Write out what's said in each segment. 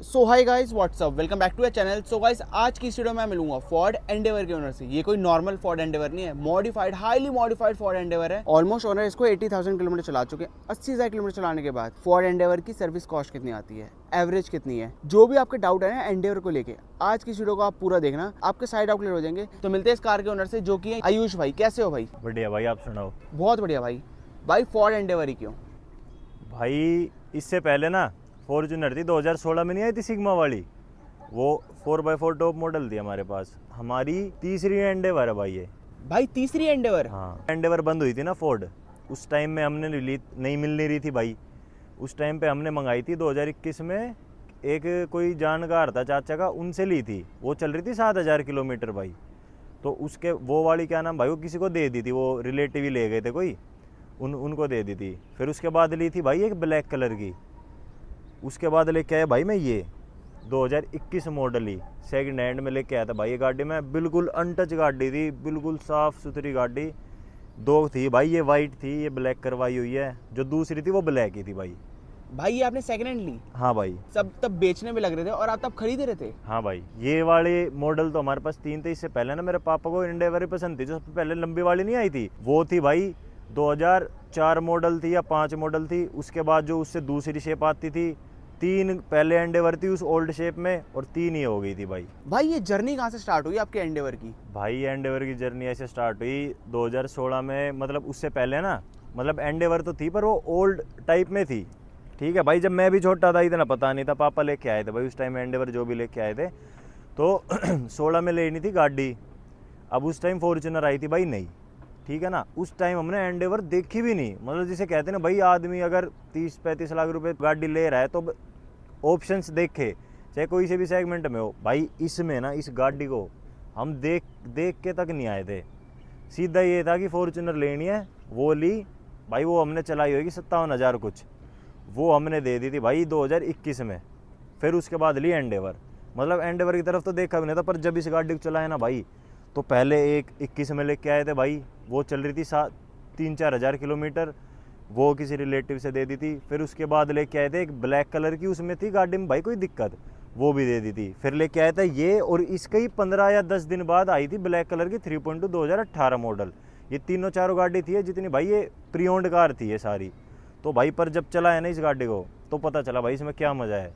So hi guys what's up, welcome back to a channel. So guys आज की इस video में मैं मिलूंगा फोर्ड एंडेवर के ओनर से। ये कोई नॉर्मल फोर्ड एंडेवर नहीं है, modified, highly modified Ford Endeavour है। ऑलमोस्ट ओनर इसको 80,000 किलोमीटर चला चुके हैं। 80,000 किलोमीटर चलाने के बाद फोर्ड एंडेवर की सर्विस कॉस्ट कितनी आती है, एवरेज कितनी है, जो भी आपके डाउट है ना एंडेवर को लेके, आज की इस वीडियो को आप पूरा देखना, आपके सारे डाउट क्लियर हो जाएंगे। तो मिलते हैं इस कार के ओनर से, जो कि है आयुष भाई। कैसे हो भाई? बढ़िया भाई, आप सुनाओ। बहुत बढ़िया भाई। भाई फोर्ड एंडेवर ही क्यों? भाई इससे पहले ना फॉर्च्यूनर थी, 2016 में नहीं आई थी सिग्मा वाली, वो 4x4 टॉप मॉडल थी हमारे पास। हमारी तीसरी एंडेवर है भाई ये। भाई तीसरी एंडेवर? हाँ, एंडेवर बंद हुई थी ना फोर्ड, उस टाइम में हमने नहीं मिल नहीं रही थी भाई। उस टाइम पे हमने मंगाई थी 2021 में, एक कोई जानकार था चाचा का, उनसे ली थी। वो चल रही थी 7,000 किलोमीटर भाई। तो उसके वो वाली क्या नाम भाई, वो किसी को दे दी थी, वो रिलेटिव ही ले गए थे कोई, उनको दे दी थी। फिर उसके बाद ली थी भाई एक ब्लैक कलर की। उसके बाद लेके आया भाई मैं ये 2021 मॉडल ही सेकंड हैंड में लेके आया था भाई। ये गाड़ी में बिल्कुल अनटच गाड़ी थी, बिल्कुल साफ़ सुथरी गाड़ी। दो थी भाई, ये वाइट थी, ये ब्लैक करवाई हुई है। जो दूसरी थी वो ब्लैक ही थी भाई। भाई ये आपने सेकंड हैंड ली? हाँ भाई। सब तब बेचने में लग रहे थे और आप तब खरीद रहे थे? हाँ भाई, ये वाले मॉडल तो हमारे पास 3 थे। इससे पहले ना मेरे पापा को एंडेवर ही पसंद थी, जो सबसे पहले लंबी वाली नहीं आई थी, वो थी भाई 2004 मॉडल थी या 5 मॉडल थी। उसके बाद जो उससे दूसरी शेप आती थी, 3 पहले एंडेवर थी उस ओल्ड शेप में, और 3 ही हो गई थी भाई। भाई ये जर्नी कहाँ से स्टार्ट हुई आपके एंडेवर की? भाई एंडेवर की जर्नी ऐसे स्टार्ट हुई 2016 में, मतलब उससे पहले ना, मतलब एंडेवर तो थी पर वो ओल्ड टाइप में थी। ठीक है भाई, जब मैं भी छोटा था इतना पता नहीं था, पापा लेके आए थे भाई उस टाइम एंडेवर जो भी लेके आए थे। तो 16 में लेनी थी गाड़ी। अब उस टाइम फॉर्च्यूनर आई थी भाई नई, ठीक है ना। उस टाइम हमने एंडेवर देखी भी नहीं, मतलब जिसे कहते हैं ना भाई, आदमी अगर 30-35 लाख रुपए गाड़ी ले रहा है तो ऑप्शंस देखे, चाहे कोई से भी सेगमेंट में हो। भाई इसमें ना, इस गाड़ी को हम देख के तक नहीं आए थे। सीधा ये था कि फॉर्च्यूनर लेनी है, वो ली भाई। वो हमने चलाई होगी 57,000 कुछ, वो हमने दे दी थी भाई 2021 में। फिर उसके बाद ली एंडेवर। मतलब एंडेवर की तरफ तो देखा भी नहीं था, पर जब इस गाड़ी को चलाया ना भाई, तो पहले एक 21 में लेके आए थे भाई, वो चल रही थी 3-4 हज़ार किलोमीटर, वो किसी रिलेटिव से दे दी थी। फिर उसके बाद लेके आए थे एक ब्लैक कलर की, उसमें थी गाड़ी में भाई कोई दिक्कत, वो भी दे दी थी। फिर लेके आया था ये, और इसके ही 15 या 10 दिन बाद आई थी ब्लैक कलर की 3.2 2018 मॉडल। ये तीनों चारों गाड़ी थी जितनी भाई, ये प्री ओन्ड कार थी ये सारी। तो भाई पर जब चला है ना इस गाड़ी को, तो पता चला भाई इसमें क्या मज़ा है।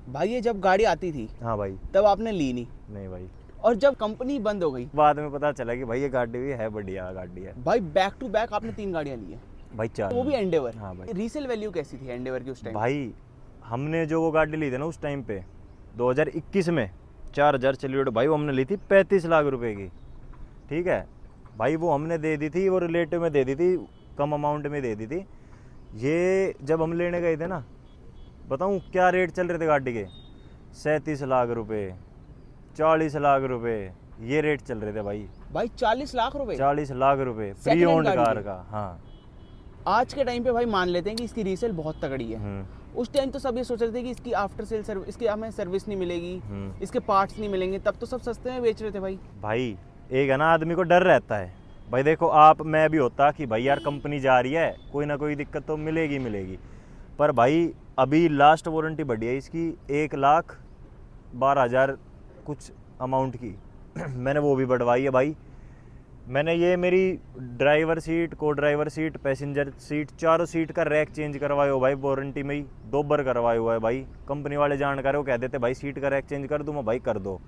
भाई ये जब गाड़ी आती थी, हाँ भाई, तब आपने ली नहीं? नहीं भाई, और जब कंपनी बंद हो गई बाद में पता चला कि भाई ये गाड़ी भी है, बढ़िया गाड़ी है भाई। बैक टू बैक आपने 3 गाड़ियां ली है भाई, 4, वो भी एंडेवर। हाँ भाई। रीसेल वैल्यू कैसी थी एंडेवर की उस टाइम? भाई हमने जो वो गाड़ी ली थी ना उस टाइम पे 2021 में, 4,000 चली हुई भाई, वो हमने ली थी 35 लाख रुपए की। ठीक है भाई, वो हमने दे दी थी, वो रिलेटिव में दे दी थी, कम अमाउंट में दे दी थी। ये जब हम लेने गए थे ना, बताऊँ क्या रेट चल रहे थे गाड़ी के? 37 लाख रुपए, 40 लाख रुपए, ये रेट चल रहे थे भाई। भाई 40 लाख रुपए? 40 लाख रुपए प्री ओन्ड कार का। हाँ, आज के टाइम पे भाई मान लेते हैं कि इसकी रीसेल बहुत तगड़ी है। उस टाइम तो सब ये सोच रहे थे कि इसकी आफ्टर सेल सर्विस, इसकी हमें सर्विस नहीं मिलेगी, इसके पार्ट्स नहीं मिलेंगे, तब तो सब सस्ते में बेच रहे थे भाई। भाई एक है ना, आदमी को डर रहता है भाई। देखो आप, मैं भी होता कि भाई यार कंपनी जा रही है, कोई ना कोई दिक्कत तो मिलेगी। पर भाई अभी लास्ट वारंटी बढ़ी है इसकी 1,12,000 कुछ अमाउंट की। मैंने वो भी बढ़वाई है भाई। मैंने ये मेरी ड्राइवर सीट, को ड्राइवर सीट, पैसेंजर सीट, चारों सीट का रैक चेंज करवाया हो भाई, वारंटी में ही 2 बार करवाया हुआ है भाई। कंपनी वाले जानकार वो कह देते भाई सीट का रैक चेंज कर दूँ, मैं भाई कर दो।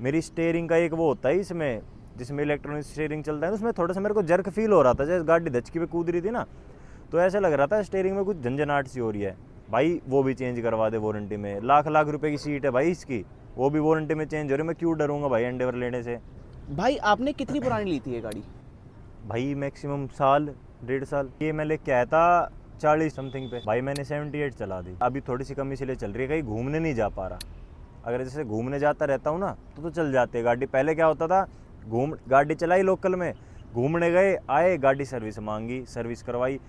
मेरी स्टेयरिंग का एक वो होता है इसमें, जिसमें इलेक्ट्रॉनिक स्टीयरिंग चलता है, उसमें थोड़ा सा मेरे को जर्क फील हो रहा था, जैसे गाड़ी धचकी पे कूद रही थी ना, तो ऐसा लग रहा था स्टीयरिंग में कुछ झंझनाहट सी हो रही है भाई। वो भी चेंज करवा दे वारंटी में। लाख रुपए की सीट है भाई इसकी, वो भी वारंटी में चेंज हो रही है। मैं क्यों डरूंगा भाई एंडेवर लेने से? भाई आपने कितनी पुरानी ली थी ये गाड़ी? भाई मैक्सिमम साल, 1.5 साल। ये मैं लेके आया था 40 समथिंग पे भाई, मैंने 78 चला दी। अभी थोड़ी सी कमी इसलिए चल रही है, कहीं घूमने नहीं जा पा रहा। अगर जैसे घूमने जाता रहता हूँ ना, तो चल जाती है गाड़ी। पहले क्या होता था, गाड़ी चलाई लोकल में, घूमने गए, आए, गाड़ी सर्विस मांगी, सर्विस करवाई,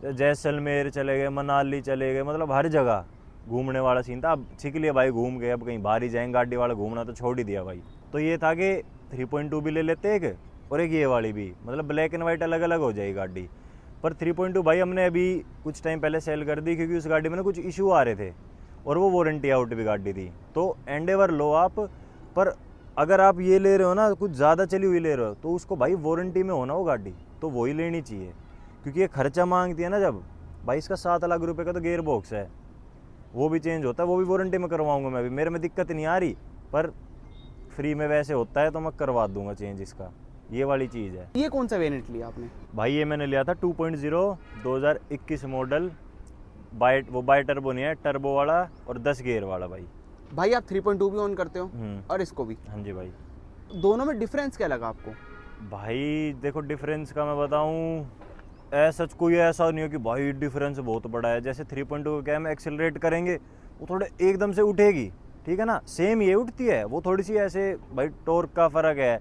जैसलमेर चले गए, मनाली चले गए, मतलब हर जगह घूमने वाला सीन था। अब सीख लिया भाई, घूम गए, अब कहीं बाहर ही जाएंगे, गाड़ी वाला घूमना तो छोड़ ही दिया भाई। तो ये था कि 3.2 भी ले लेते एक, और एक ये वाली भी, मतलब ब्लैक एंड वाइट अलग अलग हो जाएगी गाड़ी। पर 3.2 भाई हमने अभी कुछ टाइम पहले सेल कर दी, क्योंकि उस गाड़ी में ना कुछ इशू आ रहे थे और वो वारंटी आउट भी गाड़ी थी। तो एंडेवर लो आप, पर अगर आप ये ले रहे हो ना, कुछ ज़्यादा चली हुई ले रहे हो, तो उसको भाई वारंटी में हो ना वो गाड़ी, तो वही लेनी चाहिए, क्योंकि ये खर्चा मांगती है ना जब। भाई इसका 7 लाख रुपए का तो गेयर बॉक्स है, वो भी चेंज होता है, वो भी वारंटी में करवाऊंगा मैं भी, मेरे में दिक्कत नहीं आ रही, पर फ्री में वैसे होता है तो मैं करवा दूंगा चेंज इसका, ये वाली चीज़ है। ये कौन सा वेरिएंट लिया आपने? भाई ये मैंने लिया था 2.0 2021 मॉडल, वो बाय टर्बो नहीं है, टर्बो वाला और 10 गियर वाला भाई। भाई आप 3.2 भी ऑन करते हो और इसको भी? हाँ जी भाई। दोनों में डिफरेंस क्या लगा आपको? भाई देखो डिफरेंस का मैं बताऊँ, ऐसा कोई ऐसा नहीं हो कि भाई डिफरेंस बहुत बड़ा है। जैसे 3.2 का क्या है, हम एक्सेलरेट करेंगे वो थोड़े एकदम से उठेगी, ठीक है ना, सेम ये उठती है, वो थोड़ी सी ऐसे भाई टॉर्क का फ़र्क है,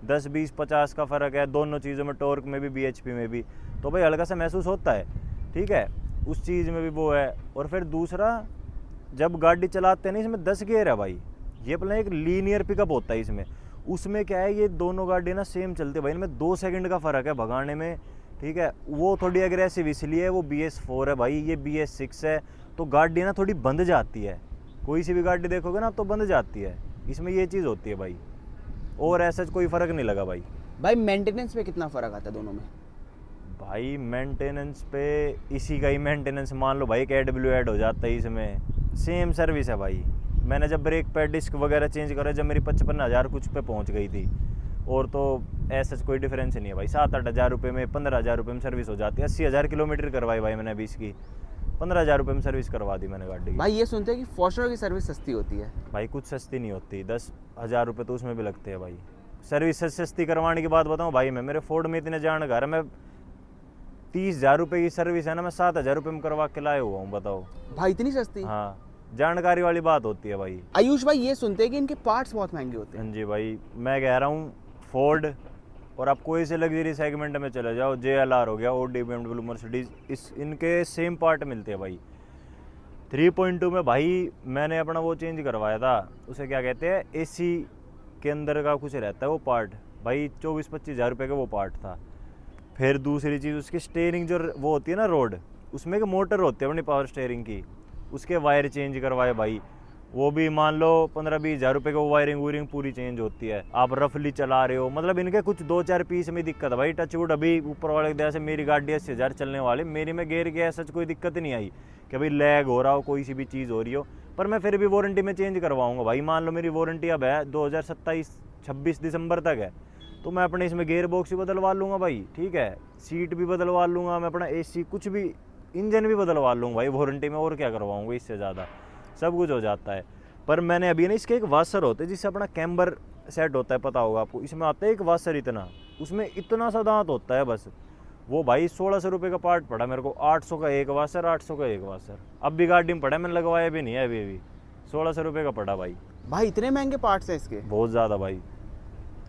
10 20 50 का फ़र्क है दोनों चीज़ों में, टॉर्क में भी BHP में भी, तो भाई हल्का सा महसूस होता है, ठीक है, उस चीज़ में भी वो है। और फिर दूसरा, जब गाड़ी चलाते हैं ना, इसमें 10 गियर है भाई, ये अपना एक लीनियर पिकअप होता है इसमें, उसमें क्या है, ये दोनों गाड़ी ना सेम चलती है भाई, इनमें 2 सेकंड का फ़र्क है भगाने में, ठीक है। वो थोड़ी एग्रेसिव इसलिए, वो BS4 है भाई, ये BS6 है, तो गाड़ी ना थोड़ी बंद जाती है, कोई सी भी गाड़ी देखोगे ना तो बंद जाती है, इसमें ये चीज़ होती है भाई, और ऐसा कोई फ़र्क नहीं लगा भाई। भाई मेंटेनेंस पे कितना फ़र्क आता है दोनों में? भाई मेंटेनेंस पे इसी का ही मेंटेनेंस मान लो भाई, एक AW ऐड हो जाता है इसमें, सेम सर्विस है भाई। मैंने जब ब्रेक पैड डिस्क वगैरह चेंज करा, जब मेरी 55,000 कुछ पे पहुंच गई थी, और तो ऐसा कोई डिफरेंस नहीं है भाई, 7-8 हज़ार रुपये में, 15,000 रुपये में सर्विस हो जाती है। 80,000 किलोमीटर करवाई भाई मैंने अभी इसकी, 15,000 रुपये में सर्विस करवा दी मैंने गाड़ी की। भाई ये सुनते हैं कि फॉर्च्यूनर की सर्विस सस्ती होती है। भाई कुछ सस्ती नहीं होती, 10,000 रुपये तो उसमें भी लगते हैं भाई। सर्विस सस्ती करवाने की बात बताऊँ भाई, मैं मेरे फोर्ड में इतने जानकार है, मैं 30,000 रुपये की सर्विस है ना, मैं 7,000 रुपये में करवा के लाया हुआ हूँ, बताओ भाई इतनी सस्ती? हाँ, जानकारी वाली बात होती है भाई। आयुष भाई ये सुनते हैं कि इनके पार्ट्स बहुत महंगे होते हैं। हाँ जी भाई, मैं कह रहा हूँ फोर्ड, और आप कोई से लग्जरी सेगमेंट में चले जाओ, JLR हो गया, Audi, BMW, मर्सिडीज, इनके सेम पार्ट मिलते हैं भाई। 3.2 में भाई मैंने अपना वो चेंज करवाया था, उसे क्या कहते हैं, AC के अंदर का कुछ रहता है वो पार्ट, भाई 24-25 हज़ार रुपये का वो पार्ट था। फिर दूसरी चीज़, उसकी स्टेयरिंग जो वो होती है ना रोड, उसमें एक मोटर होती है अपनी पावर स्टेयरिंग की, उसके वायर चेंज करवाए भाई, वो भी मान लो 15-20 हज़ार रुपये का, वो वायरिंग पूरी चेंज होती है। आप रफली चला रहे हो, मतलब इनके कुछ 2-4 पीस में दिक्कत है भाई। टचवुड अभी ऊपर वाले दया से मेरी गाड़ी 80,000 चलने वाली, मेरी में गेयर की ऐसा कोई दिक्कत नहीं आई कि भाई लैग हो रहा हो, कोई सी भी चीज़ हो रही हो, पर मैं फिर भी वारंटी में चेंज करवाऊँगा भाई। मान लो मेरी वारंटी अब है 2027-26 दिसंबर तक है, तो मैं अपने इसमें गेयर बॉक्स भी बदलवा लूँगा भाई, ठीक है, सीट भी बदलवा लूँगा मैं, अपना AC कुछ भी, इंजन भी बदलवा लूँगा भाई वारंटी में, और क्या करवाऊँगा इससे ज़्यादा, सब कुछ हो जाता है। पर मैंने अभी ना इसके एक वाशर होते हैं जिससे अपना कैम्बर सेट होता है, पता होगा आपको, इसमें आता है एक वाशर इतना, उसमें इतना सा दांत होता है बस, वो भाई 1,600 रुपये का पार्ट पड़ा मेरे को, 800 का एक वाशर, 800 का एक वाशर, अब भी गाड़ी में पड़ा, मैंने लगवाया भी नहीं है अभी 1,600 रुपये का पड़ा भाई। भाई इतने महंगे पार्ट्स हैं इसके? बहुत ज़्यादा भाई।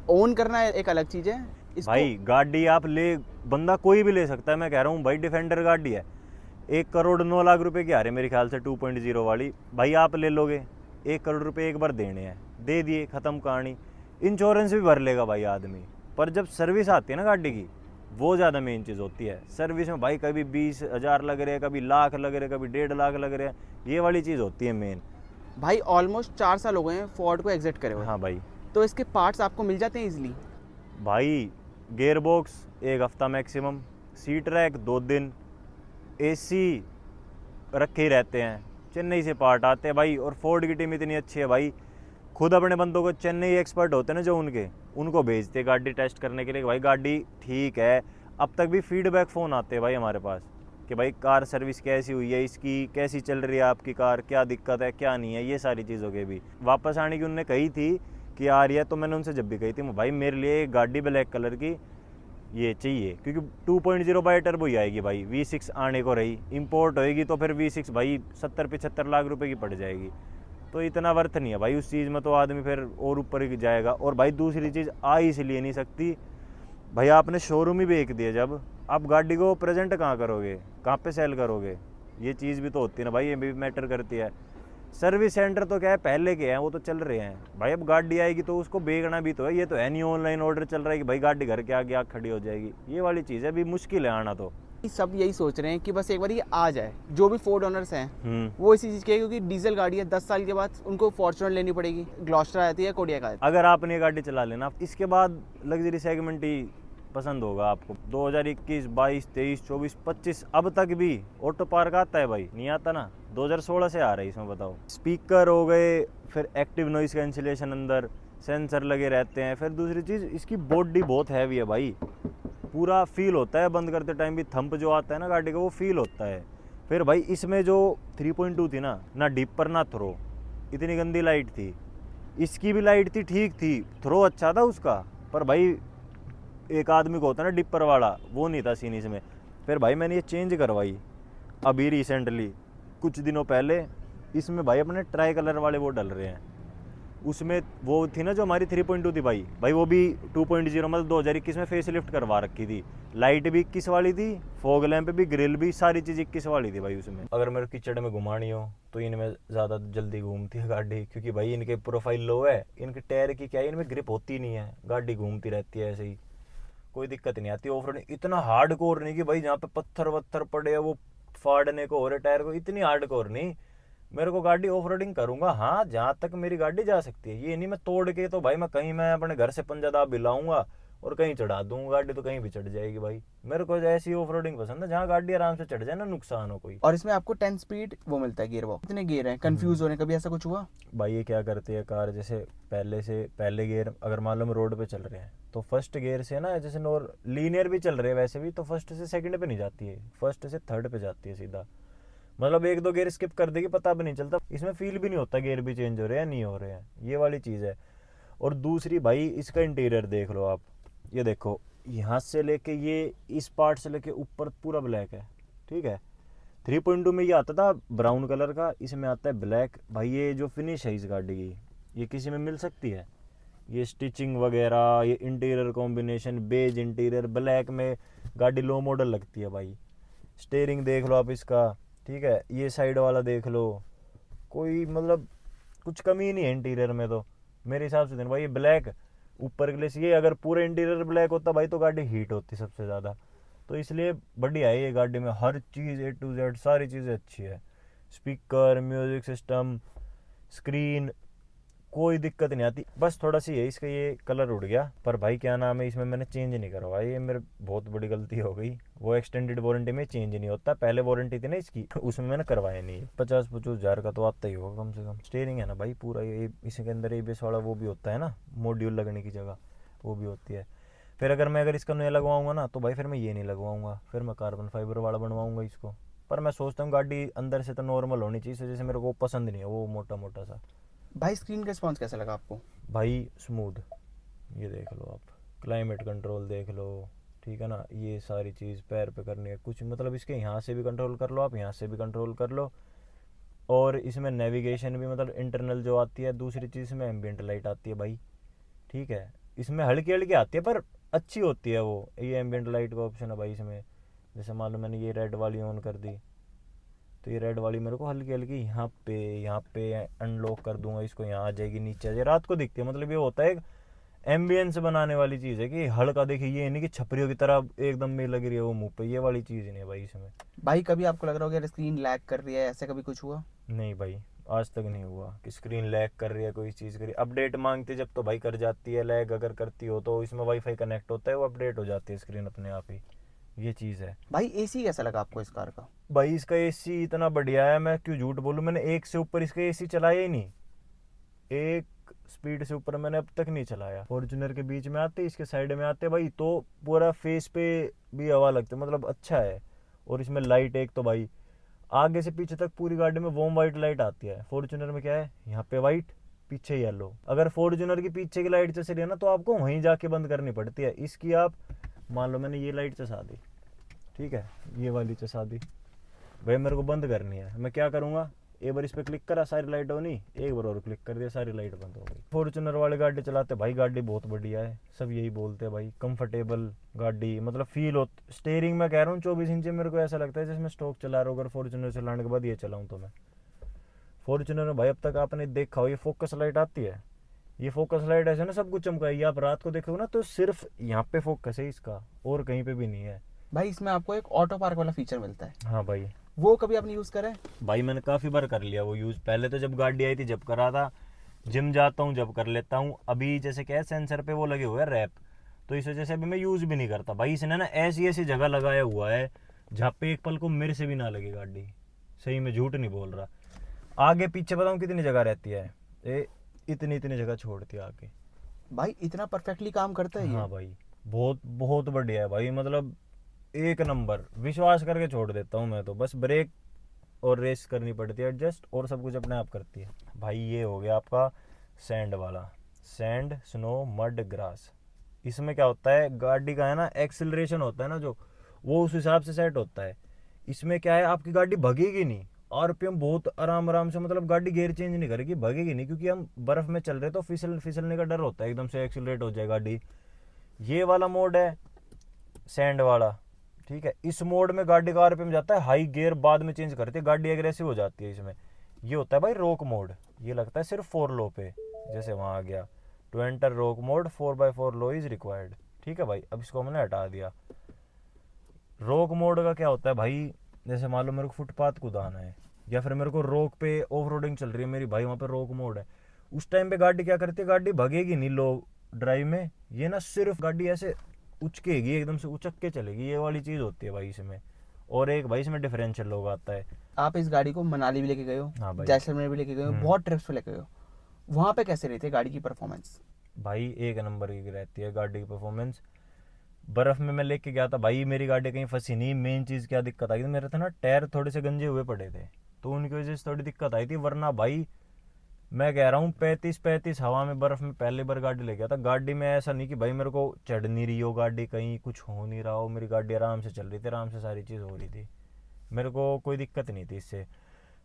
ओन करना एक अलग चीज़ है भाई गाड़ी आप ले, बंदा कोई भी ले सकता है, मैं कह रहा हूँ भाई, डिफेंडर गाड़ी है 1,09,00,000 रुपये की आ रही है मेरे ख्याल से 2.0 वाली, भाई आप ले लोगे 1 करोड़ रुपये एक बार देने हैं, दे दिए, ख़त्म कहानी। इंश्योरेंस भी भर लेगा भाई आदमी, पर जब सर्विस आती है ना गाड़ी की, वो ज़्यादा मेन चीज़ होती है। सर्विस में भाई कभी 20,000 लग रहे हैं, कभी लाख लग रहे हैं, कभी 1.5 लाख लग रहे हैं, ये वाली चीज़ होती है मेन। भाई ऑलमोस्ट 4 साल हो गए हैं फोर्ड को एग्जिट करे हुए। हाँ भाई। तो इसके पार्ट्स आपको मिल जाते हैं इजीली? भाई गेयर बॉक्स 1 हफ्ता मैक्सिमम, सीट रैक 2 दिन, AC रखे ही रहते हैं, चेन्नई से पार्ट आते हैं भाई, और फोर्ड की टीम इतनी अच्छी है भाई, खुद अपने बंदों को, चेन्नई एक्सपर्ट होते हैं ना जो उनको भेजते गाड़ी टेस्ट करने के लिए, भाई गाड़ी ठीक है। अब तक भी फीडबैक फ़ोन आते हैं भाई हमारे पास कि भाई कार सर्विस कैसी हुई है, इसकी कैसी चल रही है आपकी कार, क्या दिक्कत है क्या नहीं है, ये सारी चीज़ों के भी। वापस आने की उनने कही थी कि आ रही है, तो मैंने उनसे जब भी कही थी भाई मेरे लिए एक गाड़ी ब्लैक कलर की ये चाहिए, क्योंकि 2.0 बाई टर्बो ही आएगी भाई, V6 आने को रही, इंपोर्ट होएगी तो फिर V6 भाई 70-75 लाख रुपए की पड़ जाएगी, तो इतना वर्थ नहीं है भाई उस चीज़ में, तो आदमी फिर और ऊपर ही जाएगा। और भाई दूसरी चीज़ आ इसलिए नहीं सकती भाई, आपने शोरूम ही बेच दिया, जब आप गाड़ी को प्रेजेंट कहाँ करोगे, कहाँ पे सेल करोगे, ये चीज़ भी तो होती है ना भाई, ये भी मैटर करती है। सर्विस सेंटर तो क्या है पहले के हैं, वो तो चल रहे हैं भाई, अब गाड़ी आएगी तो उसको बेचना भी तो है, ये तो है नहीं ऑनलाइन ऑर्डर चल रहा है कि भाई गाड़ी घर के आगे आग खड़ी हो जाएगी, ये वाली चीज़ है, अभी मुश्किल है आना, तो सब यही सोच रहे हैं कि बस एक बार ये आ जाए, जो भी फोर्ड ओनर्स हैं वो इसी चीज़ के हैं, क्योंकि डीजल गाड़ी है, 10 साल के बाद उनको फॉर्च्यूनर लेनी पड़ेगी, ग्लॉस्टर आती है, कोडियक आती है। अगर आपने ये गाड़ी चला लेना, इसके बाद लग्जरी सेगमेंट ही पसंद होगा आपको। 2021, 22, 23, 24, 25 अब तक भी ऑटो पार्क आता है भाई, नहीं आता ना? 2016 से आ रहा है इसमें, बताओ। स्पीकर हो गए, फिर एक्टिव नॉइस कैंसिलेशन अंदर, सेंसर लगे रहते हैं। फिर दूसरी चीज़, इसकी बॉडी बहुत हैवी है भाई, पूरा फील होता है बंद करते टाइम भी, थंप जो आता है ना गाड़ी का वो फील होता है। फिर भाई इसमें जो 3.2 थी ना डिपर ना थ्रो, इतनी गंदी लाइट थी। इसकी भी लाइट थी, ठीक थी, थ्रो अच्छा था उसका, पर भाई एक आदमी को होता है ना डिपर वाला, वो नहीं था सीन इसमें। फिर भाई मैंने ये चेंज करवाई अभी रिसेंटली, कुछ दिनों पहले। इसमें भाई अपने ट्राई कलर वाले वो डल रहे हैं। उसमें वो थी ना जो हमारी 3.2 थी भाई वो भी 2.0 मतलब 2021 में फेस लिफ्ट करवा रखी थी। लाइट भी 21 वाली थी, फॉग लैंप भी, ग्रिल भी, सारी चीज़ 21 वाली थी भाई उसमें। अगर मेरे कीचड़ में घुमानी हो तो इनमें ज़्यादा जल्दी घूमती है गाड़ी, क्योंकि भाई इनके प्रोफाइल लो है, इनके टायर की क्या है, इनमें ग्रिप होती नहीं है, गाड़ी घूमती रहती है ऐसे ही, कोई दिक्कत नहीं आती। ऑफ रोडिंग इतना हार्ड कोर नहीं कि भाई जहाँ पे पत्थर वत्थर पड़े वो फाड़ने को हो रहे टायर को, इतनी हार्ड कोर नहीं। मेरे को गाड़ी ऑफ रोडिंग करूंगा, हाँ, जहाँ तक मेरी गाड़ी जा सकती है। ये नहीं मैं तोड़ के तो भाई मैं अपने घर से पंजाब भी लाऊंगा और कहीं चढ़ा दूंगा गाड़ी, तो कहीं भी चढ़ जाएगी भाई। मेरे को ऐसी ऑफ रोडिंग पसंद है जहाँ गाड़ी आराम से चढ़ जाए ना, नुकसान हो कोई। और इसमें आपको 10 स्पीड वो मिलता है गियर बॉक्स। कितने गियर हैं, कंफ्यूज हो रहे हैं, कभी ऐसा कुछ हुआ? भाई ये क्या करती है कार, जैसे पहले गियर अगर मान लो हम रोड पे चल रहे हैं तो फर्स्ट गियर से ना, जैसे लीनियर भी चल रहे हैं वैसे भी, तो फर्स्ट से सेकंड पे नहीं जाती है, फर्स्ट से थर्ड पे जाती है सीधा। मतलब एक दो गियर स्किप कर देगी, पता भी नहीं चलता, इसमें फील भी नहीं होता गियर भी चेंज हो रहे हैं नहीं हो रहे हैं, ये वाली चीज़ है। और दूसरी भाई इसका इंटीरियर देख लो आप, ये देखो यहाँ से लेके ये इस पार्ट से लेके ऊपर पूरा ब्लैक है, ठीक है। 3.2 में ये आता था ब्राउन कलर का, इसमें आता है ब्लैक। भाई ये जो फिनिश है इस गाड़ी की, ये किसी में मिल सकती है? ये स्टिचिंग वगैरह, ये interior combination, beige interior, black में गाड़ी लो मॉडल लगती है भाई। स्टीयरिंग देख लो आप इसका, ठीक है, ये साइड वाला देख लो, कोई मतलब कुछ कमी नहीं है इंटीरियर में तो मेरे हिसाब से। भाई ये ब्लैक ऊपर ग्लेस, ये अगर पूरे इंटीरियर ब्लैक होता भाई तो गाड़ी हीट होती सबसे ज़्यादा। तो इसलिए बढ़िया है ये गाड़ी में, हर चीज़ A to Z सारी चीज़ें अच्छी है। स्पीकर, म्यूज़िक सिस्टम, स्क्रीन, कोई दिक्कत नहीं आती। बस थोड़ा सी है इसका ये कलर उड़ गया, पर भाई क्या नाम है, इसमें मैंने चेंज नहीं करवाया, ये मेरे बहुत बड़ी गलती हो गई। वो एक्सटेंडेड वारंटी में चेंज नहीं होता, पहले वारंटी थी ना इसकी, उसमें मैंने करवाया नहीं। 50-55 हज़ार का तो आता ही होगा कम से कम। स्टीयरिंग है ना भाई पूरा, ये इसके अंदर ABS वाला वो भी होता है ना, मॉड्यूल लगने की जगह वो भी होती है। फिर अगर इसका नया लगवाऊंगा ना तो भाई फिर मैं ये नहीं लगवाऊंगा, फिर मैं कार्बन फाइबर वाला बनवाऊंगा इसको। पर मैं सोचता हूँ गाड़ी अंदर से तो नॉर्मल होनी चाहिए, जैसे मेरे को पसंद नहीं है वो मोटा मोटा सा। भाई स्क्रीन का रिस्पॉन्स कैसा लगा आपको? भाई स्मूथ, ये देख लो आप, क्लाइमेट कंट्रोल देख लो, ठीक है ना, ये सारी चीज़ पैर पे करनी है कुछ, मतलब इसके यहाँ से भी कंट्रोल कर लो आप, यहाँ से भी कंट्रोल कर लो। और इसमें नेविगेशन भी मतलब इंटरनल जो आती है। दूसरी चीज़ में एम्बियंट लाइट आती है भाई, ठीक है, इसमें हल्की हल्की आती है पर अच्छी होती है वो। ये एम्बियंट लाइट का ऑप्शन है भाई इसमें, जैसे मान लो मैंने ये रेड वाली ऑन कर दी तो ये रेड वाली मेरे को हल्की हल्की यहाँ पे अनलॉक कर दूंगा इसको, यहाँ आ जाएगी, नीचे आ जाएगी, रात को दिखती है। मतलब ये होता है एक एम्बियंस बनाने वाली चीज़ है कि हल्का देखिए, ये नहीं कि छपरियों की तरह एकदम में लग रही है वो मुंह पे, ये वाली चीज़ नहीं है भाई इसमें। भाई कभी आपको लग रहा हो कि स्क्रीन लैग कर रही है, ऐसा कभी कुछ हुआ? नहीं भाई, आज तक नहीं हुआ कि स्क्रीन लैग कर रही है, कोई चीज़ करी। अपडेट मांगती जब तो भाई कर जाती है लैग, अगर करती हो तो इसमें वाईफाई कनेक्ट होता है, वो अपडेट हो जाती है स्क्रीन अपने आप ही, ये चीज़ है। भाई AC कैसा लगा आपको इस कार का? भाई इसका AC इतना बढ़िया है, मैं क्यों झूठ बोलूँ, मैंने एक से ऊपर इसका AC चलाया ही नहीं, एक स्पीड से ऊपर मैंने अब तक नहीं चलाया। फॉर्च्यूनर के बीच में आते, इसके साइड में आते भाई तो पूरा फेस पे भी हवा लगती है, मतलब अच्छा है। और इसमें लाइट एक तो भाई आगे से पीछे तक पूरी गाड़ी में वॉर्म वाइट लाइट आती है। फॉर्च्यूनर में क्या है, यहाँ पे वाइट, पीछे येलो। अगर फॉर्च्यूनर की पीछे की लाइट चस रही है ना तो आपको वहीं जाके बंद करनी पड़ती है। इसकी आप मान लो मैंने ये लाइट चसा दी, ठीक है, ये वाली चसा दी भाई, मेरे को बंद करनी है, मैं क्या करूँगा, एक बार इस पर क्लिक करा सारी लाइट होनी, एक बार और क्लिक कर दिया सारी लाइट बंद हो गई। फॉर्च्यूनर वाले गाड़ी चलाते भाई, गाड़ी बहुत बढ़िया है, सब यही बोलते हैं भाई, कंफर्टेबल गाड़ी, मतलब फील हो। स्टीयरिंग में कह रहा हूँ 24 इंच, मेरे को ऐसा लगता है जैसे मैं स्टॉक चला रहा हूँ, अगर फॉर्च्यूनर चलाने के बाद ये चलाऊँ तो मैं। फॉर्च्यूनर में भाई अब तक आपने देखा हो ये फोकस लाइट आती है, ये फोकस लाइट ऐसे ना सब कुछ चमकाएगी, आप रात को देखोगे ना तो सिर्फ यहाँ पे फोकस है इसका और कहीं पे भी नहीं है। भाई इसमें आपको एक ऑटो पार्क वाला फीचर मिलता है, हाँ भाई। वो कभी आपने यूज़ करा है? भाई मैंने काफ़ी बार कर लिया वो यूज़। पहले तो जब गाड़ी आई थी जब करा था, जिम जाता हूँ जब कर लेता हूँ। अभी जैसे क्या है, सेंसर पे वो लगे हुए हैं रैप, तो इस वजह से अभी मैं यूज़ भी नहीं करता। भाई इसने ना ऐसी ऐसी जगह लगाया हुआ है जहाँ पे एक पल को मेरे से भी ना लगे गाड़ी। सही में झूठ नहीं बोल रहा। आगे पीछे बताऊँ कितनी जगह रहती है, ये इतनी इतनी जगह छोड़ती है आगे। भाई इतना परफेक्टली काम करता है ये? हाँ भाई, बहुत बहुत बढ़िया है भाई, मतलब एक नंबर। विश्वास करके छोड़ देता हूँ मैं तो। बस ब्रेक और रेस करनी पड़ती है एडजस्ट, और सब कुछ अपने आप करती है। भाई ये हो गया आपका सैंड वाला, सैंड स्नो मड ग्रास। इसमें क्या होता है, गाड़ी का है ना एक्सिलरेशन होता है ना जो, वो उस हिसाब से सेट होता है। इसमें क्या है, आपकी गाड़ी भगेगी नहीं, आरपीएम बहुत आराम आराम से, मतलब गाड़ी गियर चेंज नहीं करेगी, भगेगी नहीं, क्योंकि हम बर्फ में चल रहे तो फिसलने का डर होता है, एकदम से एक्सिलरेट हो जाए गाड़ी। ये वाला मोड है सैंड वाला, ठीक है। इस मोड में गाड़ी का आरपीएम जाता है हाई, गियर बाद में चेंज करती है, गाड़ी एग्रेसिव हो जाती है इसमें। ये होता है भाई रॉक मोड, ये लगता है सिर्फ 4 लो पे, जैसे वहाँ आ गया to enter rock mode 4x4 low is required, ठीक है भाई। अब इसको हमने हटा दिया। रॉक मोड का क्या होता है भाई, जैसे मान लो मेरे को फुटपाथ कूदाना है, या फिर मेरे को रोक पे ऑफ रोडिंग चल रही है मेरी भाई, वहाँ पे रॉक मोड है। उस टाइम पे गाड़ी क्या करती है, गाड़ी भगेगी नहीं लो ड्राइव में, ये ना सिर्फ गाड़ी ऐसे उचकेगी, एकदम से उचक के चलेगी, ये वाली चीज़ होती है भाई इसमें। और एक भाई इसमें डिफरेंशियल लोग आता है। आप इस गाड़ी को मनाली भी लेके गए हो, हाँ भाई। जैसलमेर भी लेके गए हो, बहुत ट्रिप्स पे लेके गए हो, वहाँ पे कैसे रहती है गाड़ी की परफॉर्मेंस? भाई एक नंबर की रहती है गाड़ी की परफॉर्मेंस। बर्फ़ में मैं लेके गया था भाई, मेरी गाड़ी कहीं फंसी नहीं। मेन चीज़ क्या दिक्कत आई थी, मेरे थे ना टायर थोड़े से गंजे हुए पड़े थे, तो उनकी वजह से थोड़ी दिक्कत आई थी। वरना भाई मैं कह रहा हूँ 35 हवा में बर्फ़ में पहली बार गाड़ी ले गया था। गाड़ी में ऐसा नहीं कि भाई मेरे को चढ़ नहीं रही हो गाड़ी, कहीं कुछ हो नहीं रहा हो, मेरी गाड़ी आराम से चल रही थी, आराम से सारी चीज़ हो रही थी, मेरे को कोई दिक्कत नहीं थी इससे।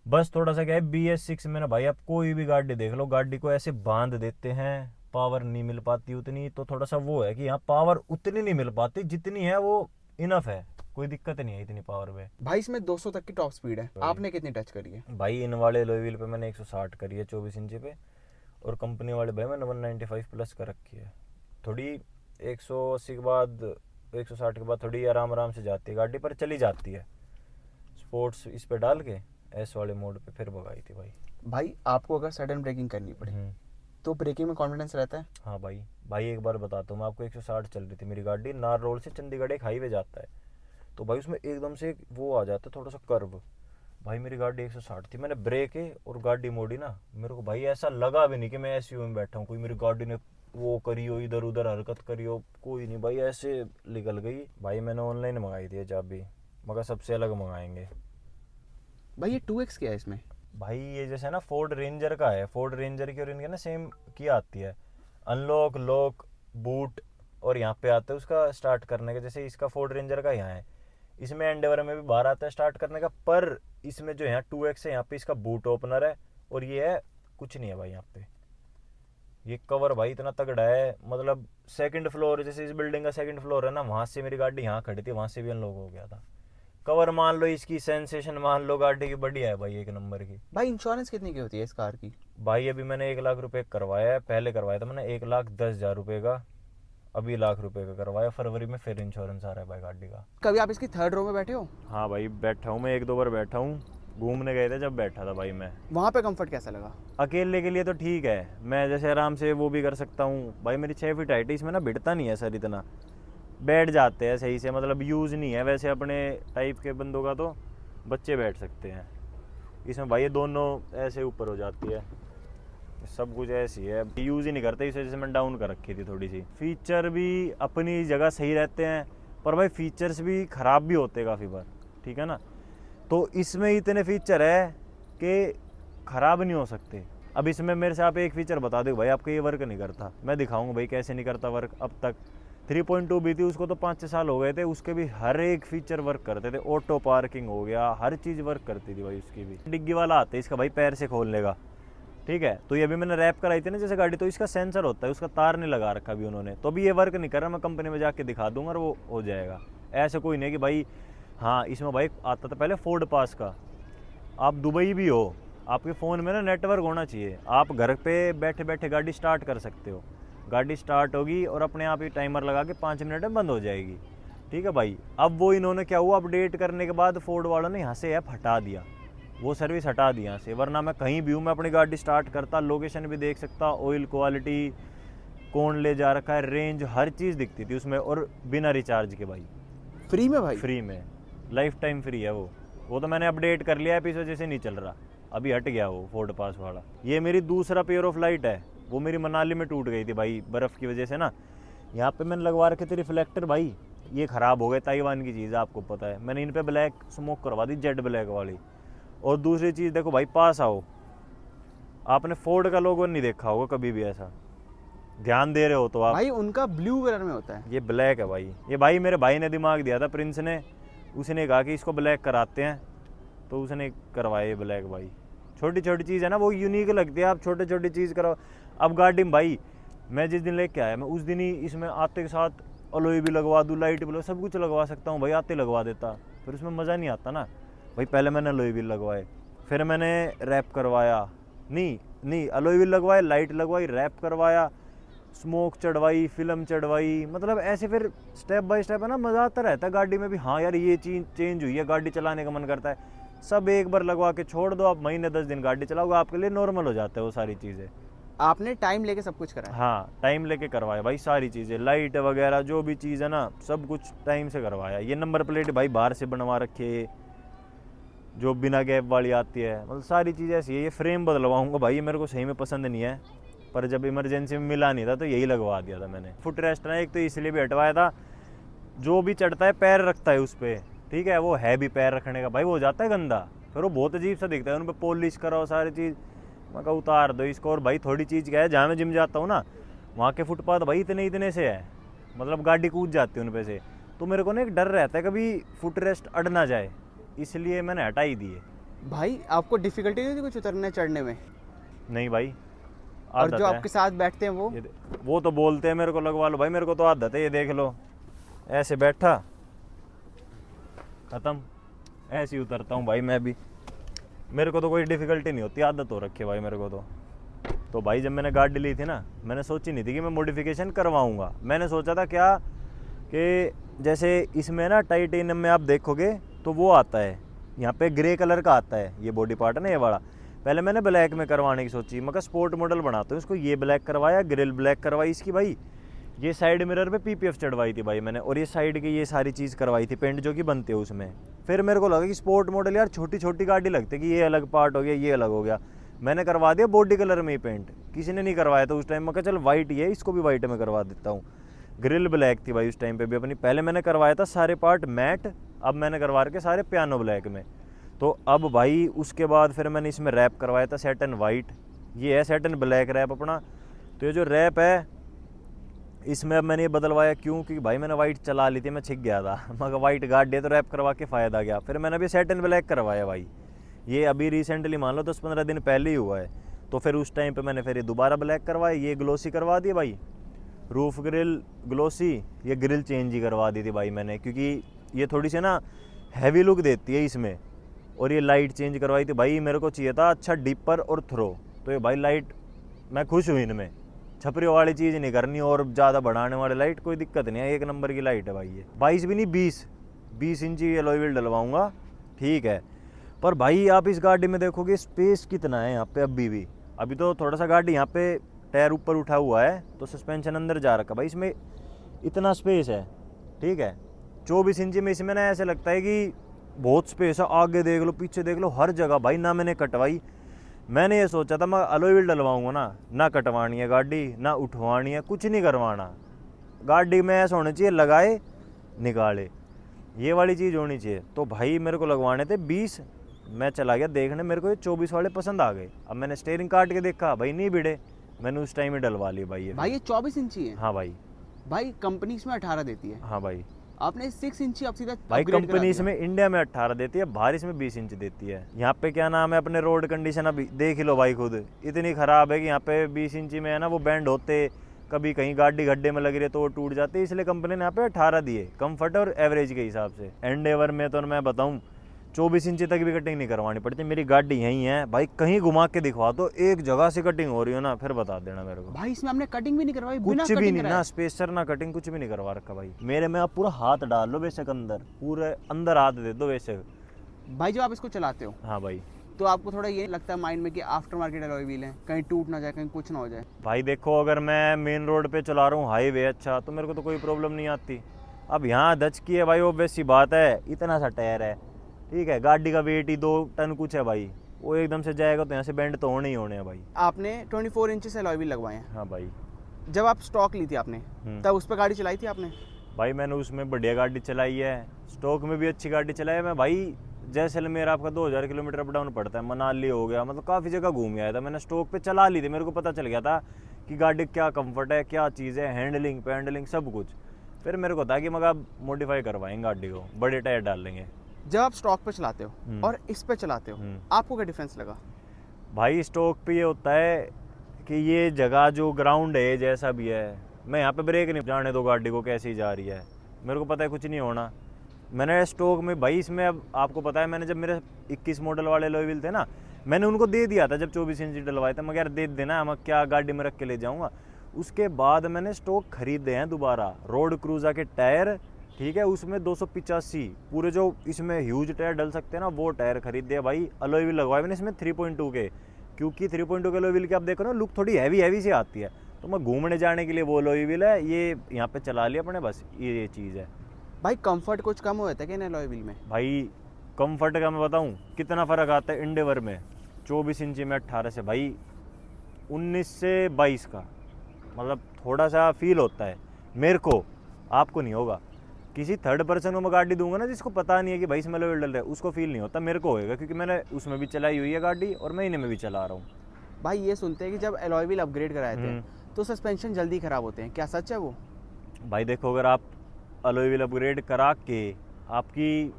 बस थोड़ा सा क्या है, BS6 में ना भाई आप कोई भी गाड़ी देख लो, गाड़ी को ऐसे बांध देते हैं, पावर नहीं मिल पाती उतनी। तो थोड़ा सा वो है कि यहाँ पावर उतनी नहीं मिल पाती जितनी है, वो इनफ है, कोई दिक्कत नहीं है इतनी पावर में। भाई इसमें 200 तक की टॉप स्पीड है, आपने कितनी टच करी है? भाई इन वाले एलॉय व्हील पे मैंने 160 करी है 24 इंची पे, और कंपनी वाले भाई मैंने 195 प्लस कर रखी है। थोड़ी 180 के बाद 160 के बाद थोड़ी आराम आराम से जाती है गाड़ी, पर चली जाती है। स्पोर्ट्स इस पे डाल के एस वाले मोड पे फिर भगाई थी भाई। भाई आपको अगर सडन ब्रेकिंग करनी पड़े तो ब्रेकिंग में कॉन्फिडेंस रहता है? हाँ भाई। भाई एक बार बताता हूँ मैं आपको, 160 चल रही थी मेरी गाड़ी, नार रोड से चंडीगढ़ एक हाईवे जाता है, तो भाई उसमें एकदम से वो आ जाता है थोड़ा सा कर्व। भाई मेरी गाड़ी 160 थी, मैंने ब्रेक है और गाड़ी मोड़ी ना, मेरे को भाई ऐसा लगा भी नहीं कि मैं एसयूवी में बैठा हूँ, कोई मेरी गाड़ी ने वो करी हो, इधर उधर हरकत करी हो, कोई नहीं भाई, ऐसे निकल गई। भाई मैंने ऑनलाइन मंगाई थी चाबी, मगर सबसे अलग मंगाएंगे। भाई ये 2X क्या है इसमें? भाई ये जैसे ना फोर्ड रेंजर का है, फोर्ड रेंजर की और इनके ना सेम की आती है, अनलॉक, लॉक, बूट, और यहाँ पे आता है उसका स्टार्ट करने का, जैसे इसका फोर्ड रेंजर का यहाँ है। इसमें एंडेवर में भी बाहर आता है स्टार्ट करने का, पर इसमें जो यहाँ 2X है, यहाँ पे इसका बूट ओपनर है, और ये है कुछ नहीं है भाई यहाँ पे। ये कवर भाई इतना तगड़ा है, मतलब सेकंड फ्लोर, जैसे इस बिल्डिंग का सेकंड फ्लोर है ना, वहाँ से मेरी गाड़ी यहाँ खड़ी थी, वहाँ से भी अनलॉक हो गया था। कवर मान लो, इसकी सेंसेशन मान लो, गाड़ी की बढ़िया है भाई, एक नंबर की। भाई इंश्योरेंस कितने की होती है इस कार की? भाई अभी मैंने 1 लाख रुपए करवाया है, पहले करवाया था मैंने 1,10,000 रुपए का, अभी 1,00,000 रुपए का करवाया फरवरी में, फिर इंश्योरेंस आ रहा है भाई गाड़ी का। कभी आप इसकी थर्ड रो में बैठे हो? हाँ भाई बैठा हूँ मैं, 1-2 बार बैठा हूँ, घूमने गए थे जब बैठा था भाई मैं। वहाँ पे कंफर्ट कैसा लगा? अकेले के लिए तो ठीक है, मैं जैसे आराम से वो भी कर सकता हूँ भाई। मेरी 6 फीट हाइट है, इसमें ना भिड़ता नहीं है सर इतना, बैठ जाते हैं सही से, मतलब यूज़ नहीं है वैसे अपने टाइप के बंदों का, तो बच्चे बैठ सकते हैं इसमें भाई। ये दोनों ऐसे ऊपर हो जाती है, सब कुछ ऐसी है, यूज़ ही नहीं करते, इस वजह से मैं डाउन कर रखी थी थोड़ी सी। फीचर भी अपनी जगह सही रहते हैं, पर भाई फीचर्स भी ख़राब भी होते हैं काफ़ी बार, ठीक है ना। तो इसमें इतने फीचर है कि ख़राब नहीं हो सकते। अब इसमें मेरे से आप एक फ़ीचर बता दो भाई आपका ये वर्क नहीं करता, मैं दिखाऊंगा भाई कैसे नहीं करता वर्क। अब तक 3.2 भी थी, उसको तो 5-6 साल हो गए थे, उसके भी हर एक फीचर वर्क करते थे, ऑटो पार्किंग हो गया, हर चीज़ वर्क करती थी भाई उसकी भी। डिग्गी वाला आता है इसका भाई, पैर से खोलने का, ठीक है। तो ये भी मैंने रैप कराई थी ना जैसे गाड़ी, तो इसका सेंसर होता है, उसका तार नहीं लगा रखा अभी उन्होंने, तो अभी ये वर्क नहीं कर रहा, मैं कंपनी में जाके दिखा दूंगा और वो हो जाएगा। ऐसे कोई नहीं कि भाई, हाँ इसमें भाई आता था पहले फोर्ड पास का, आप दुबई भी हो, आपके फ़ोन में ना नेटवर्क होना चाहिए, आप घर पे बैठे बैठे गाड़ी स्टार्ट कर सकते हो, गाड़ी स्टार्ट होगी और अपने आप ही टाइमर लगा के 5 मिनट में बंद हो जाएगी, ठीक है भाई। अब वो इन्होंने क्या हुआ, अपडेट करने के बाद फोर्ड वालों ने यहाँ से ऐप हटा दिया, वो सर्विस हटा दी यहाँ से, वरना मैं कहीं भी हूँ मैं अपनी गाड़ी स्टार्ट करता, लोकेशन भी देख सकता, ऑयल क्वालिटी, कौन ले जा रखा है, रेंज, हर चीज़ दिखती थी उसमें, और बिना रिचार्ज के भाई, फ्री में भाई? फ्री में, लाइफ टाइम फ्री है वो तो मैंने अपडेट कर लिया है, इस वजह से नहीं चल रहा, अभी हट गया वो फोर्ड पास वाला। ये मेरी दूसरा पेयर ऑफ लाइट है, वो मेरी मनाली में टूट गई थी भाई बर्फ़ की वजह से ना। यहाँ पे मैंने लगवा रखे थे रिफ्लेक्टर भाई, ये ख़राब हो गए, ताइवान की चीज़ है आपको पता है, मैंने इन पे ब्लैक स्मोक करवा दी, जेड ब्लैक वाली। और दूसरी चीज़ देखो भाई, पास आओ, आपने फोर्ड का लोगो नहीं देखा होगा कभी भी, ऐसा ध्यान दे रहे हो तो आप। भाई उनका ब्लू कलर में होता है, ये ब्लैक है भाई, ये भाई मेरे भाई ने दिमाग दिया था, प्रिंस ने, उसने कहा कि इसको ब्लैक कराते हैं, तो उसने करवाया ये ब्लैक भाई। छोटी छोटी चीज़ है ना, वो यूनिक लगती है, आप छोटी छोटी चीज़ कराओ। अब गाड़ी में भाई मैं जिस दिन लेके आया, मैं उस दिन ही इसमें आते के साथ अलॉय भी लगवा दूँ, लाइट भी, सब कुछ लगवा सकता हूँ भाई, आते लगवा देता, फिर उसमें मज़ा नहीं आता ना भाई। पहले मैंने अलॉय व्हील लगवाए, फिर मैंने रैप करवाया, नहीं अलॉय व्हील लगवाए, लाइट लगवाई, रैप करवाया, स्मोक चढ़वाई, फिल्म चढ़वाई, मतलब ऐसे फिर स्टेप बाय स्टेप है ना, मज़ा आता रहता है गाड़ी में भी। हाँ यार ये चीज़ चेंज हुई है, गाड़ी चलाने का मन करता है, सब एक बार लगवा के छोड़ दो, आप महीने 10 दिन गाड़ी चलाओगे, आपके लिए नॉर्मल हो जाता है वो सारी चीज़ें। आपने टाइम लेके सब कुछ कराया? हाँ टाइम लेके करवाया भाई, सारी चीज़ें, लाइट वगैरह जो भी चीज़ है ना, सब कुछ टाइम से करवाया। ये नंबर प्लेट भाई बाहर से बनवा रखे, जो बिना गैप वाली आती है, मतलब सारी चीज़ें ऐसी है। ये फ्रेम बदलवाऊंगा भाई, ये मेरे को सही में पसंद नहीं है, पर जब इमरजेंसी में मिला नहीं था तो यही लगवा दिया था मैंने। फुट रेस्ट ना एक तो इसलिए भी हटवाया था, जो भी चढ़ता है पैर रखता है उस पर, ठीक है, वो है भी पैर रखने का भाई, वो हो जाता है गंदा, फिर वो बहुत अजीब सा दिखता है, उन पर पॉलिश कराओ सारी चीज़, मैं कहा उतार दो इसको। और भाई थोड़ी चीज़ क्या है, जहाँ मैं जिम जाता हूँ ना, वहाँ के फुटपाथ भाई इतने से है, मतलब गाड़ी कूद जाती है उन पे से, तो मेरे को ना एक डर रहता है कभी फुट रेस्ट अड़ ना जाए, इसलिए मैंने हटा ही दिए। भाई आपको डिफिकल्टी नहीं थी कुछ उतरने चढ़ने में? नहीं भाई, और आदत जो है। आपके साथ बैठते हैं वो तो बोलते हैं मेरे को लगवा लो भाई, मेरे को तो आदत है, ये देख लो, ऐसे बैठा खत्म, ऐसे ही उतरता हूँ भाई मैं भी, मेरे को तो कोई डिफ़िकल्टी नहीं होती, आदत हो रखी है भाई मेरे को तो भाई जब मैंने गाड़ी ली थी ना, मैंने सोची नहीं थी कि मैं मॉडिफिकेशन करवाऊँगा। मैंने सोचा था क्या कि जैसे इसमें ना टाइटेनियम में आप देखोगे तो वो आता है, यहाँ पे ग्रे कलर का आता है ये बॉडी पार्ट है ना, ये वाला। पहले मैंने ब्लैक में करवाने की सोची, मैं स्पोर्ट मॉडल बनाता हूँ इसको, ये ब्लैक करवाया, ग्रिल ब्लैक करवाई इसकी भाई, ये साइड मिरर पे पीपीएफ चढ़वाई थी भाई मैंने, और ये साइड की ये सारी चीज़ करवाई थी, पेंट जो कि बनते हैं उसमें। फिर मेरे को लगा कि स्पोर्ट मॉडल यार छोटी छोटी गाड़ी लगती है, कि ये अलग पार्ट हो गया, ये अलग हो गया, मैंने करवा दिया बॉडी कलर में ही पेंट, किसी ने नहीं करवाया था उस टाइम। मैं कहा चल वाइट ही है, इसको भी वाइट में करवा देता हूँ। ग्रिल ब्लैक थी भाई उस टाइम पे भी अपनी, पहले मैंने करवाया था सारे पार्ट मैट, अब मैंने करवा रखे सारे पियानो ब्लैक में। तो अब भाई उसके बाद फिर मैंने इसमें रैप करवाया था सैटन वाइट, ये है सैटन ब्लैक रैप अपना। तो ये जो रैप है इसमें अब मैंने ये बदलवाया, क्योंकि भाई मैंने वाइट चला ली थी, मैं छिक गया था, मगर वाइट गाड़ी है तो रैप करवा के फ़ायदा गया। फिर मैंने अभी सैटन ब्लैक करवाया भाई, ये अभी रिसेंटली मान लो 10-15 दिन पहले ही हुआ है। तो फिर उस टाइम पे मैंने फिर ये दोबारा ब्लैक करवाया, ये ग्लोसी करवा दिया भाई, रूफ ग्रिल ग्लोसी, ये ग्रिल चेंज ही करवा दी थी भाई मैंने, क्योंकि ये थोड़ी सी ना हैवी लुक देती है इसमें। और ये लाइट चेंज करवाई थी भाई, मेरे को चाहिए था अच्छा डिपर और थ्रो, तो ये भाई लाइट मैं खुश हुई इनमें, छपरी वाली चीज़ नहीं करनी और ज़्यादा बढ़ाने वाली लाइट, कोई दिक्कत नहीं है, एक नंबर की लाइट है भाई ये। 22 भी नहीं 20 इंची अलॉय व्हील डलवाऊँगा, ठीक है। पर भाई आप इस गाड़ी में देखोगे स्पेस कितना है यहाँ पे, अभी तो थोड़ा सा गाड़ी यहाँ पे टायर ऊपर उठा हुआ है तो सस्पेंशन अंदर जा रखा भाई, इसमें इतना स्पेस है, ठीक है। 24 इंची में इसमें ना ऐसे लगता है कि बहुत स्पेस है, आगे देख लो पीछे देख लो हर जगह भाई। ना मैंने कटवाई, मैंने ये सोचा था मैं अलॉय व्हील डलवाऊँगा ना कटवानी है गाड़ी, ना उठवानी है, कुछ नहीं करवाना, गाड़ी में ऐसा होना चाहिए लगाए निकाले, ये वाली चीज़ होनी चाहिए। तो भाई मेरे को लगवाने थे 20, मैं चला गया देखने, मेरे को ये 24 वाले पसंद आ गए। अब मैंने स्टीयरिंग काट के देखा भाई नहीं भिड़े, मैंने उस टाइम ही डलवा ली भाई ये 24 इंची है? हाँ भाई कंपनी इसमें 18 देती है। हाँ भाई, आपने 6 इंची अब सीधा भाई कंपनी इसमें इंडिया में 18 देती है, बाहर इसमें 20 इंच देती है। यहाँ पे क्या नाम है, अपने रोड कंडीशन अभी देख ही लो भाई खुद, इतनी ख़राब है कि यहाँ पे 20 इंची में है ना वो बैंड होते, कभी कहीं गाड़ी गड्ढे में लग रही है तो वो टूट जाती है, इसलिए कंपनी ने यहाँ पे 18 दिए, कंफर्ट और एवरेज के हिसाब से। एंडेवर में तो मैं बताऊँ 24 इंची तक भी कटिंग नहीं करवानी पड़ती। मेरी गाड़ी यहीं है भाई, कहीं घुमा के दिखवा दो, एक जगह से कटिंग हो रही हो ना, फिर बता देना मेरे को। भाई इसमें आपने कटिंग भी नहीं करवाई? बिना कुछ भी कटिंग नहीं, कराए? ना स्पेसर ना कटिंग, कुछ भी नहीं करवा रखा भाई। मेरे में आप पूरा हाथ डाल लो बेशक, अंदर पूरे अंदर हाथ दे दो बेशक। भाई जब आप इसको चलाते हो हाँ भाई। तो आपको थोड़ा ये लगता है माइंड में कि आफ्टर मार्केट अलॉय व्हील है, कहीं टूट ना जाए, कहीं कुछ ना हो जाए? भाई देखो, अगर मैं मेन रोड पे चला रहा हूँ हाईवे अच्छा, तो मेरे को तो कोई प्रॉब्लम नहीं आती। अब यहाँ धच की है भाई, ऑब्वियस सी बात है, इतना सा टायर है, ठीक है, गाड़ी का वेट ही 2 टन कुछ है भाई, वो एकदम से जाएगा तो यहाँ से बेंड तो होने ही होने हैं भाई। आपने 24 इंच से अलॉय व्हील लगवाए हैं। हाँ भाई। जब आप स्टॉक ली थी आपने, तब उस पर गाड़ी चलाई थी आपने? भाई मैंने उसमें बढ़िया गाड़ी चलाई है, स्टॉक में भी अच्छी गाड़ी चलाई है मैं भाई। जैसलमेर आपका 2000 किलोमीटर अप डाउन पड़ता है, मनाली हो गया, मतलब काफ़ी जगह घूम आया था। मैंने स्टॉक पे चला ली थी, मेरे को पता चल गया था कि गाड़ी क्या कंफर्ट है, क्या चीज़ है, हैंडलिंग पैंडलिंग सब कुछ। फिर मेरे को था कि मगर आप मॉडिफाई करवाएंगे गाड़ी को, बड़े टायर डाल लेंगे। जब आप स्टॉक पे चलाते हो और इस पे चलाते हो, आपको क्या डिफरेंस लगा? भाई स्टॉक पे ये होता है कि ये जगह जो ग्राउंड है जैसा भी है, मैं यहाँ पे ब्रेक नहीं जाने दो गाड़ी को, कैसे ही जा रही है, मेरे को पता है कुछ नहीं होना। मैंने स्टॉक में भाई, इसमें अब आपको पता है, मैंने जब मेरे 21 मॉडल वाले अलॉय व्हील थे ना, मैंने उनको दे दिया था जब 24 इंची डलवाए थे, मगर दे देना, मैं क्या गाड़ी में रख के ले जाऊँगा। उसके बाद मैंने स्टॉक खरीदे हैं दोबारा, रोड क्रूज़ा के टायर, ठीक है, उसमें 285 पूरे जो इसमें ह्यूज टायर डल सकते हैं ना, वो टायर खरीदे भाई। अलॉय व्हील लगवाए मैंने इसमें 3.2 के, क्योंकि 3.2 के अलॉय व्हील की आप देखो ना, लुक थोड़ी हैवी से आती है, तो मैं घूमने जाने के लिए वो अलॉय व्हील है, ये यहाँ पे चला लिया अपने, बस ये चीज़ है भाई। कंफर्ट कुछ कम हो जाता है क्या इन अलॉय व्हील में? भाई। कंफर्ट का मैं बताऊं कितना फ़र्क आता है एंडेवर में 24 इंची में 18 से भाई 19 से 22 का, मतलब थोड़ा सा फील होता है मेरे को, आपको नहीं होगा। किसी थर्ड पर्सन को मैं गाड़ी दूंगा ना, जिसको पता नहीं है कि भाई इसमें अलॉय व्हील डल रहा है, उसको फील नहीं होता, मेरे को होएगा, क्योंकि मैंने उसमें भी चलाई हुई है गाड़ी और मैं इन्हें में भी चला रहा हूँ। भाई ये सुनते हैं कि जब अलॉय व्हील अपग्रेड कराए थे तो सस्पेंशन जल्दी खराब होते हैं, क्या सच है वो? भाई देखो, अगर आप अलॉय व्हील अपग्रेड करा के आपकी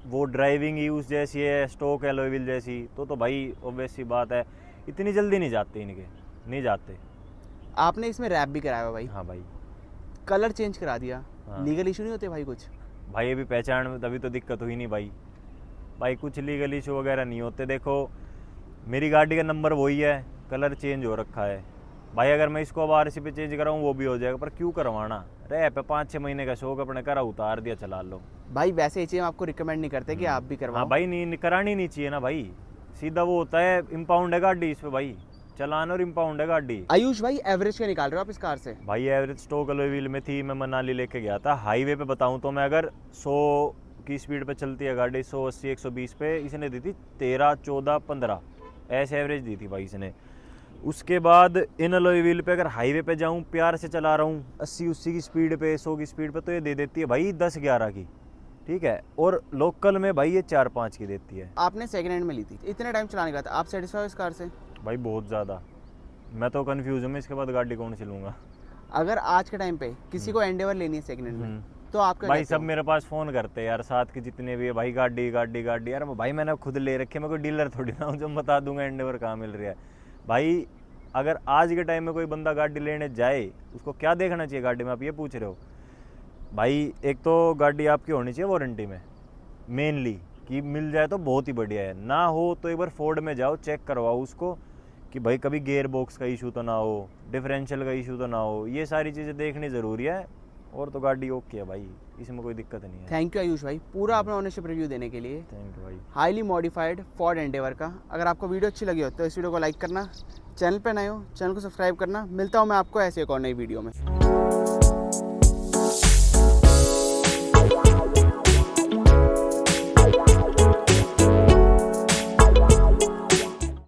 वो ड्राइविंग ही उस जैसी है, स्टॉक अलॉय व्हील जैसी, तो भाई ऑब्वियस सी बात है, इतनी जल्दी नहीं जाते, इनके नहीं जाते। आपने इसमें रैप भी कराया हुआ भाई? हाँ भाई। कलर चेंज करा दिया, हाँ। लीगल इशू नहीं होते भाई कुछ? भाई अभी पहचान में तभी तो दिक्कत हुई नहीं भाई। भाई कुछ लीगल इशू वगैरह नहीं होते। देखो मेरी गाड़ी का नंबर वही है, कलर चेंज हो रखा है भाई, अगर मैं इसको अब आरसी पे चेंज कराऊँ वो भी हो जाएगा, पर क्यों करवाना, रैप है 5-6 महीने का शौक, अपने करा उतार दिया, चला लो भाई। वैसे एचएम आपको रिकमेंड नहीं करते कि आप भी करवाओ? हाँ भाई, नहीं करानी नहीं चाहिए ना भाई, सीधा वो होता है इम्पाउंड है गाड़ी इस पे भाई, चलान और इम्पाउंड है गाड़ी। आयुष भाई एवरेज क्या निकाल रहे हो आप इस कार से? भाई एवरेज स्टॉक अलॉय व्हील में थी, मैं मनाली लेके गया था, हाईवे पे बताऊं तो मैं अगर 100 की स्पीड पे चलती है गाड़ी, 180 120 पे, इसने दी थी 13 14 15 ऐसे एवरेज दी थी भाई इसने। उसके बाद इन अलॉय व्हील पे अगर हाईवे पे जाऊं, प्यार से चला रहा हूं 80 की स्पीड पे, 100 की स्पीड पे, तो ये दे देती है भाई 10 11 की, ठीक है, और लोकल में भाई ये 4-5 की देती है। आपने सेकंड हैंड में ली थी, इतने टाइम चलाने का था, आप सेटिस्फाई हो इस कार से? भाई बहुत ज़्यादा, मैं तो कंफ्यूज हूँ, मैं इसके बाद गाड़ी कौन सी लूँगा। अगर आज के टाइम पे किसी को एंडेवर लेनी है सेकंड हैंड में, तो आपका भाई सब मेरे पास फ़ोन करते हैं यार, साथ के जितने भी है भाई, गाड़ी गाड़ी गाड़ी, यार भाई मैंने खुद ले रखे, मैं कोई डीलर थोड़ी ना हूँ जो बता दूंगा एंडेवर कहाँ मिल रहा है। भाई अगर आज के टाइम में कोई बंदा गाड़ी लेने जाए, उसको क्या देखना चाहिए गाड़ी में, आप ये पूछ रहे हो भाई? एक तो गाड़ी आपकी होनी चाहिए वारंटी में मेनली, कि मिल जाए तो बहुत ही बढ़िया है, ना हो तो एक बार फोर्ड में जाओ, चेक करवाओ उसको कि भाई कभी गियर बॉक्स का इशू तो ना हो, डिफरेंशियल का इशू तो ना हो, ये सारी चीज़ें देखनी ज़रूरी है, और तो गाड़ी ओके है भाई, इसमें कोई दिक्कत नहीं है। थैंक यू आयुष भाई पूरा अपना ओनरशिप रिव्यू देने के लिए। थैंक यू भाई। हाईली मॉडिफाइड फॉर्ड एंडेवर का। अगर आपको वीडियो अच्छी लगी हो तो इस वीडियो को लाइक करना, चैनल पर नए हो चैनल को सब्सक्राइब करना। मिलता हूँ मैं आपको ऐसे एक और नई वीडियो में।